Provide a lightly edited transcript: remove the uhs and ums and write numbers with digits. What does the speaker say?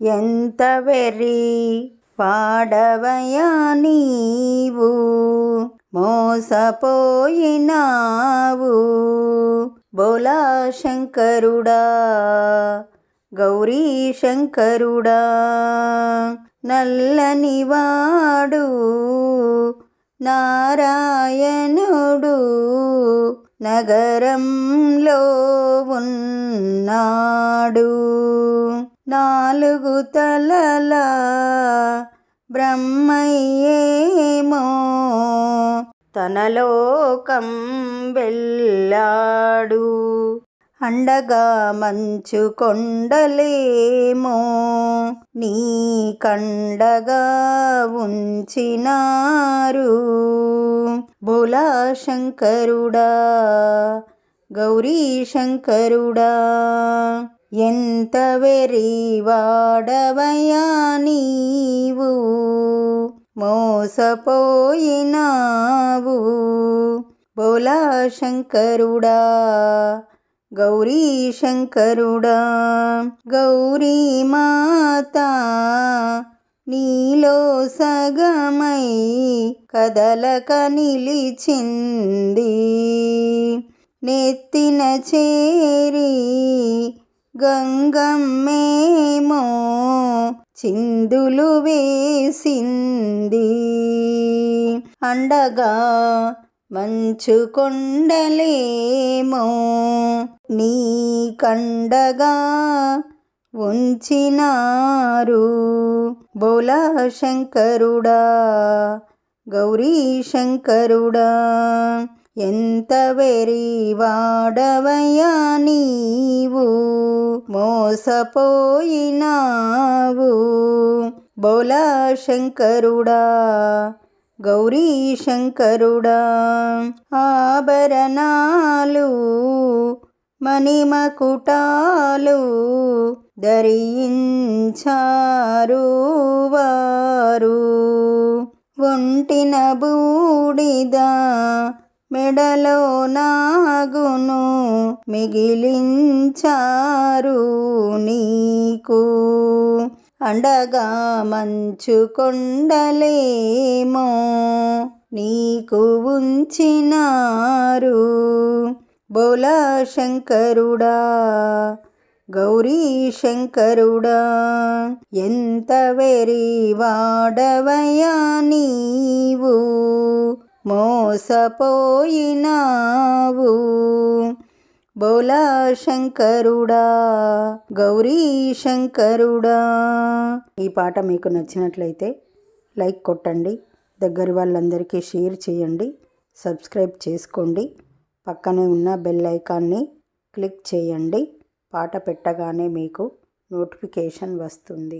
ఎంత వెర్రి వాడవయ్యా నీవు, మోసపోయినావు. బోలా శంకరుడా, గౌరీ శంకరుడా, నల్లనివాడు నారాయణుడు నగరంలో ఉన్నాడు. 4 తలల బ్రహ్మయ్యేమో తన లోకం వెళ్ళాడు. అండగా మంచు కొండలేమో నీ కండగా ఉంచినారు. బోలా శంకరుడా, గౌరీ శంకరుడా, ఎంత వెర్రి వాడవయ్యా నీవు, మోసపోయినావు. బోలా శంకరుడా, గౌరీ శంకరుడా, గౌరీ మాత నీలో సగమై కదలక నిలిచింది. నెత్తిన చేరి గంగమ్మేమో చిందులు వేసింది. అండగా మంచు కొండలేమో నీ కండగా ఉంచినారు. బోలా శంకరుడా, గౌరీ శంకరుడా, ఎంత వెర్రి వాడవయ్యా నీవు, మోసపోయినావు. బోలా శంకరుడా, గౌరీ శంకరుడా, ఆభరణాలు మణిమకుటాలు ధరించారు వారు. ఒంటిన బూడిద మెడలో నాగును మిగిలించారు నీకు. అండగా మంచు కొండలేమో నీకు ఉంచినారు. బోలా శంకరుడా, గౌరీ శంకరుడా, ఎంత వెర్రి వాడవయ్యా నీవు, మోసపోయినావు. బోలా శంకరుడా, గౌరీ శంకరుడా. ఈ పాట మీకు నచ్చినట్లయితే లైక్ కొట్టండి, దగ్గర వాళ్ళందరికీ షేర్ చేయండి, సబ్స్క్రైబ్ చేసుకోండి, పక్కనే ఉన్న బెల్ ఐకాన్ని క్లిక్ చేయండి. పాట పెట్టగానే మీకు నోటిఫికేషన్ వస్తుంది.